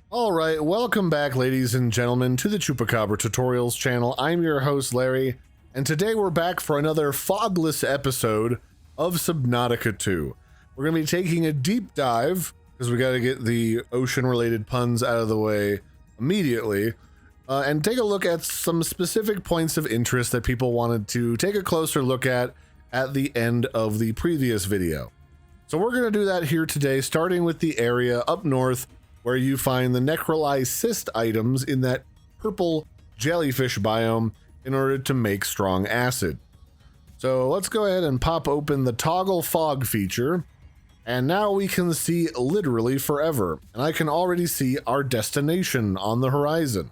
Alright, welcome back ladies and gentlemen to the Chupacabra Tutorials channel. I'm your host Larry, and today we're back for another fogless episode of Subnautica 2. We're going to be taking a deep dive, because we got to get the ocean-related puns out of the way immediately, and take a look at some specific points of interest that people wanted to take a closer look at the end of the previous video. So we're going to do that here today, starting with the area up north where you find the necrolized cyst items in that purple jellyfish biome in order to make strong acid. So let's go ahead and pop open the toggle fog feature, and now we can see literally forever, and I can already see our destination on the horizon.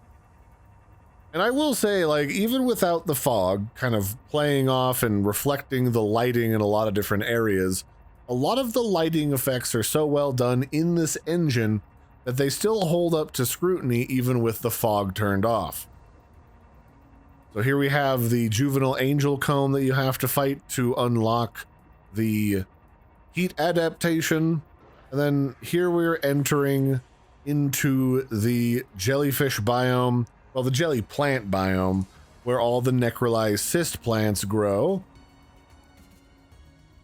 And I will say, like, even without the fog kind of playing off and reflecting the lighting in a lot of different areas, a lot of the lighting effects are so well done in this engine that they still hold up to scrutiny even with the fog turned off. So here we have the juvenile angel comb that you have to fight to unlock the heat adaptation. And then here we're entering into the jellyfish biome, well, the jelly plant biome, where all the necrolized cyst plants grow,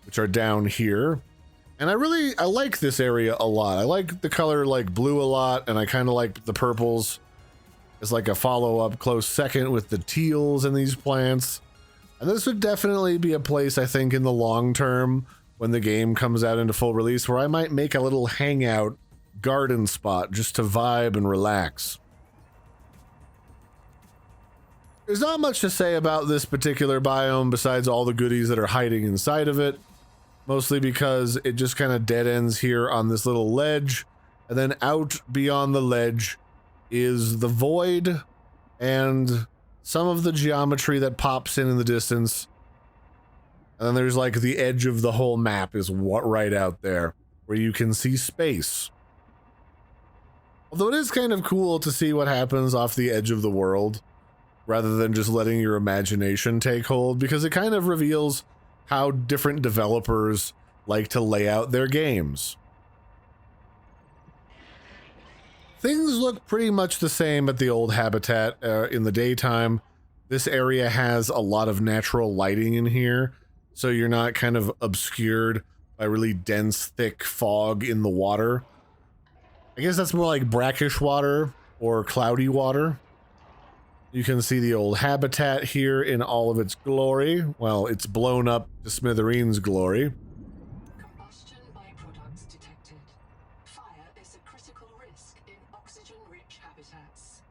which are down here. And I like this area a lot. I like the color like blue a lot, and I kind of like the purples as like a follow-up close second with the teals in these plants. And this would definitely be a place, I think, in the long term when the game comes out into full release where I might make a little hangout garden spot just to vibe and relax. There's not much to say about this particular biome besides all the goodies that are hiding inside of it. Mostly because it just kind of dead ends here on this little ledge, and then out beyond the ledge is the void and some of the geometry that pops in the distance. And then there's like the edge of the whole map is what right out there where you can see space. Although it is kind of cool to see what happens off the edge of the world rather than just letting your imagination take hold, because it kind of reveals how different developers like to lay out their games. Things look pretty much the same at the old habitat in the daytime. This area has a lot of natural lighting in here, so you're not kind of obscured by really dense, thick fog in the water. I guess that's more like brackish water or cloudy water. You can see the old habitat here in all of its glory. Well, it's blown up to smithereens glory. Combustion byproducts detected. Fire is a critical risk in oxygen-rich habitats.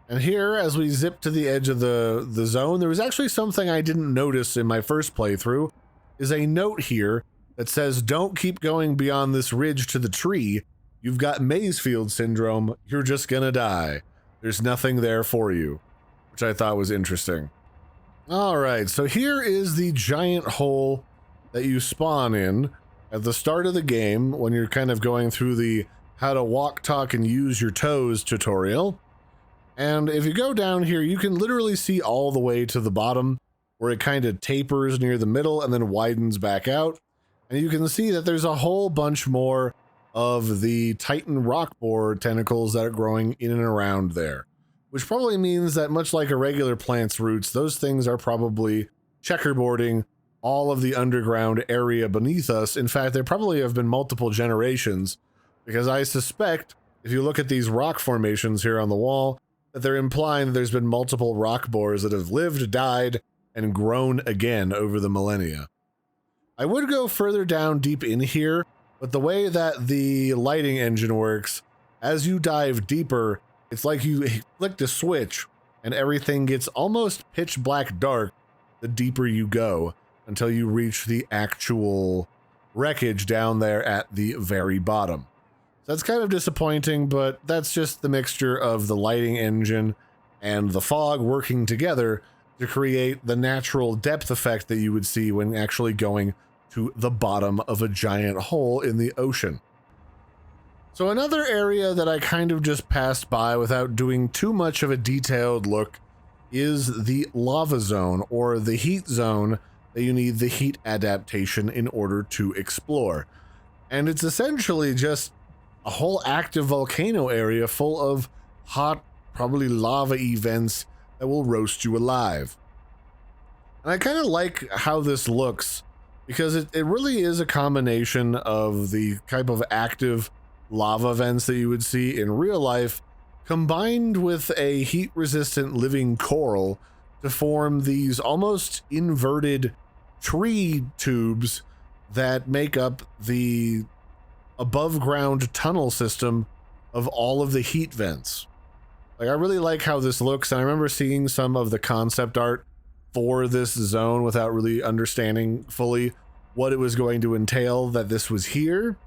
And here, as we zip to the edge of the zone, there was actually something I didn't notice in my first playthrough, is a note here that says, don't keep going beyond this ridge to the tree. You've got Mazefield syndrome. You're just gonna die. There's nothing there for you. Which I thought was interesting. Alright, so here is the giant hole that you spawn in at the start of the game when you're kind of going through the how to walk, talk, and use your toes tutorial. And if you go down here, you can literally see all the way to the bottom where it kind of tapers near the middle and then widens back out. And you can see that there's a whole bunch more of the Titan rock boar tentacles that are growing in and around there. Which probably means that much like a regular plant's roots, those things are probably checkerboarding all of the underground area beneath us. In fact, there probably have been multiple generations, because I suspect, if you look at these rock formations here on the wall, that they're implying that there's been multiple rock boars that have lived, died, and grown again over the millennia. I would go further down deep in here, but the way that the lighting engine works, as you dive deeper, it's like you flicked a switch and everything gets almost pitch black dark the deeper you go until you reach the actual wreckage down there at the very bottom. So that's kind of disappointing, but that's just the mixture of the lighting engine and the fog working together to create the natural depth effect that you would see when actually going to the bottom of a giant hole in the ocean. So another area that I kind of just passed by without doing too much of a detailed look is the lava zone, or the heat zone that you need the heat adaptation in order to explore. And it's essentially just a whole active volcano area full of hot, probably lava events that will roast you alive. And I kind of like how this looks because it really is a combination of the type of active lava vents that you would see in real life combined with a heat-resistant living coral to form these almost inverted tree tubes that make up the above-ground tunnel system of all of the heat vents. Like, I really like how this looks, and I remember seeing some of the concept art for this zone without really understanding fully what it was going to entail that this was here.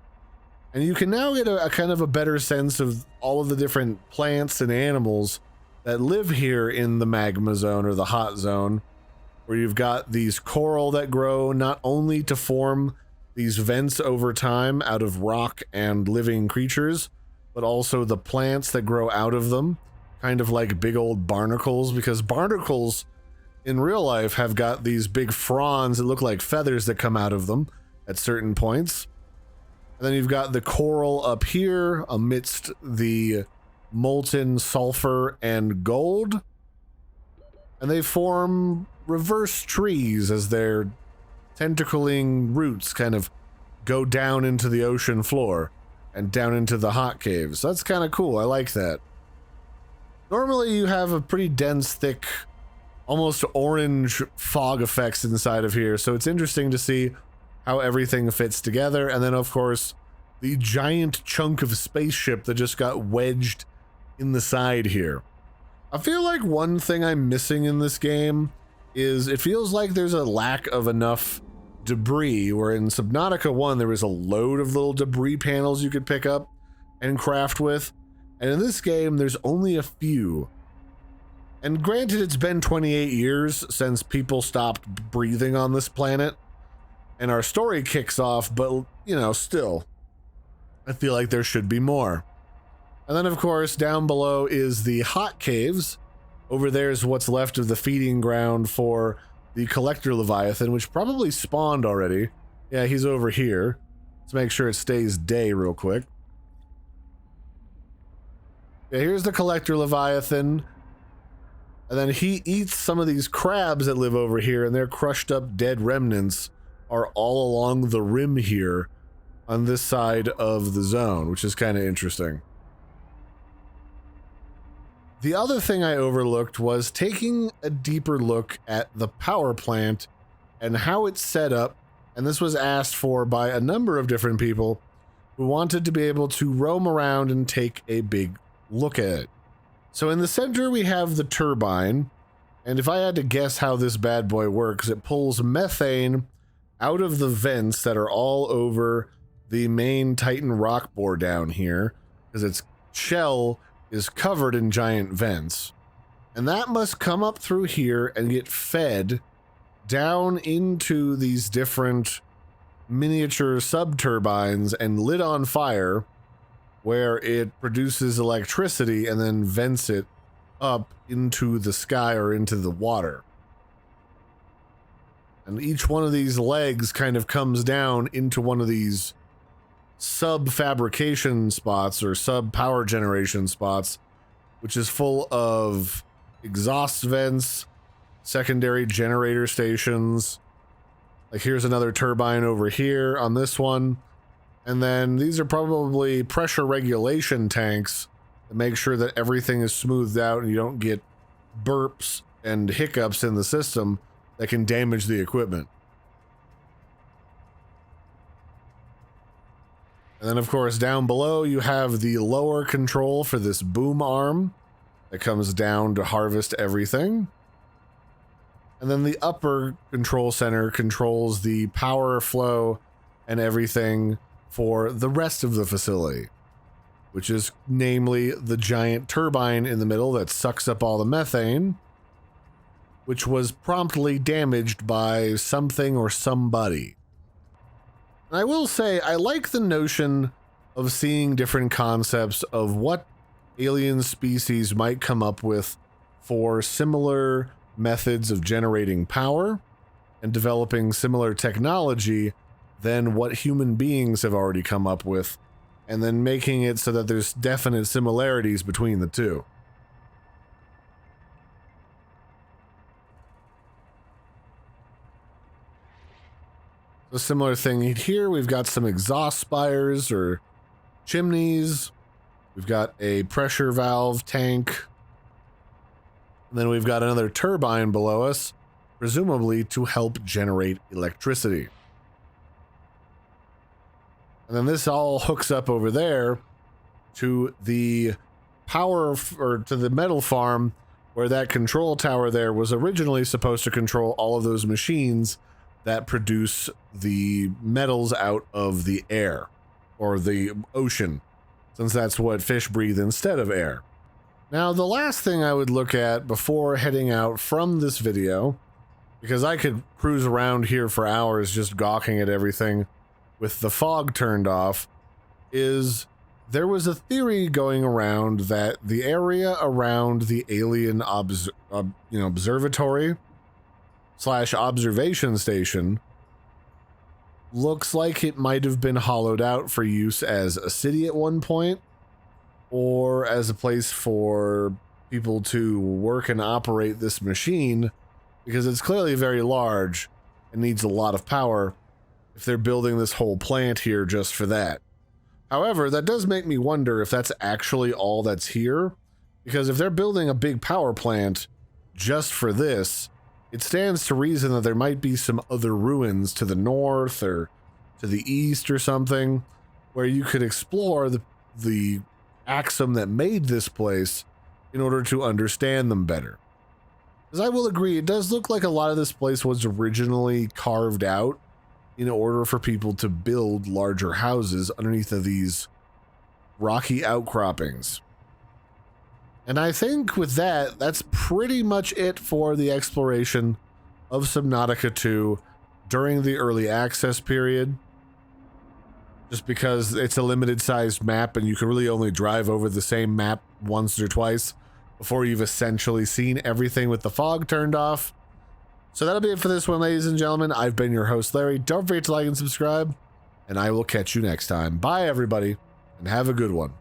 And you can now get a kind of a better sense of all of the different plants and animals that live here in the magma zone or the hot zone, where you've got these coral that grow not only to form these vents over time out of rock and living creatures, but also the plants that grow out of them, kind of like big old barnacles, because barnacles in real life have got these big fronds that look like feathers that come out of them at certain points. And then you've got the coral up here amidst the molten sulfur and gold. And they form reverse trees as their tentacling roots kind of go down into the ocean floor and down into the hot caves. That's kind of cool. I like that. Normally you have a pretty dense, thick, almost orange fog effects inside of here. So it's interesting to see how everything fits together. And then, of course, the giant chunk of spaceship that just got wedged in the side here. I feel like one thing I'm missing in this game is it feels like there's a lack of enough debris, where in Subnautica 1 there was a load of little debris panels you could pick up and craft with. And in this game, there's only a few. And granted, it's been 28 years since people stopped breathing on this planet, and our story kicks off, but, you know, still, I feel like there should be more. And then, of course, down below is the hot caves. Over there is what's left of the feeding ground for the Collector Leviathan, which probably spawned already. Yeah, he's over here. Let's make sure it stays day real quick. Yeah, here's the Collector Leviathan. And then he eats some of these crabs that live over here, and their crushed up dead remnants are all along the rim here on this side of the zone, which is kind of interesting. The other thing I overlooked was taking a deeper look at the power plant and how it's set up, and this was asked for by a number of different people who wanted to be able to roam around and take a big look at it. So in the center we have the turbine, and if I had to guess how this bad boy works, it pulls methane out of the vents that are all over the main Titan rock bore down here, because its shell is covered in giant vents. And that must come up through here and get fed down into these different miniature sub-turbines and lit on fire, where it produces electricity and then vents it up into the sky or into the water. And each one of these legs kind of comes down into one of these sub-fabrication spots or sub-power generation spots, which is full of exhaust vents, secondary generator stations. Like here's another turbine over here on this one. And then these are probably pressure regulation tanks that make sure that everything is smoothed out and you don't get burps and hiccups in the system that can damage the equipment. And then, of course, down below you have the lower control for this boom arm that comes down to harvest everything. And then the upper control center controls the power flow and everything for the rest of the facility, which is namely the giant turbine in the middle that sucks up all the methane, which was promptly damaged by something or somebody. And I will say, I like the notion of seeing different concepts of what alien species might come up with for similar methods of generating power and developing similar technology than what human beings have already come up with, and then making it so that there's definite similarities between the two. A similar thing here, we've got some exhaust spires or chimneys. We've got a pressure valve tank. And then we've got another turbine below us, presumably to help generate electricity. And then this all hooks up over there to the power, or to the metal farm, where that control tower there was originally supposed to control all of those machines that produce the metals out of the air or the ocean, since that's what fish breathe instead of air. Now, the last thing I would look at before heading out from this video, because I could cruise around here for hours just gawking at everything with the fog turned off, is there was a theory going around that the area around the alien observatory / observation station looks like it might have been hollowed out for use as a city at one point, or as a place for people to work and operate this machine, because it's clearly very large and needs a lot of power if they're building this whole plant here just for that. However, that does make me wonder if that's actually all that's here, because if they're building a big power plant just for this, it stands to reason that there might be some other ruins to the north or to the east or something where you could explore the axum that made this place in order to understand them better. Because I will agree, it does look like a lot of this place was originally carved out in order for people to build larger houses underneath of these rocky outcroppings. And I think with that, that's pretty much it for the exploration of Subnautica 2 during the early access period. Just because it's a limited sized map and you can really only drive over the same map once or twice before you've essentially seen everything with the fog turned off. So that'll be it for this one, ladies and gentlemen. I've been your host, Larry. Don't forget to like and subscribe, and I will catch you next time. Bye, everybody, and have a good one.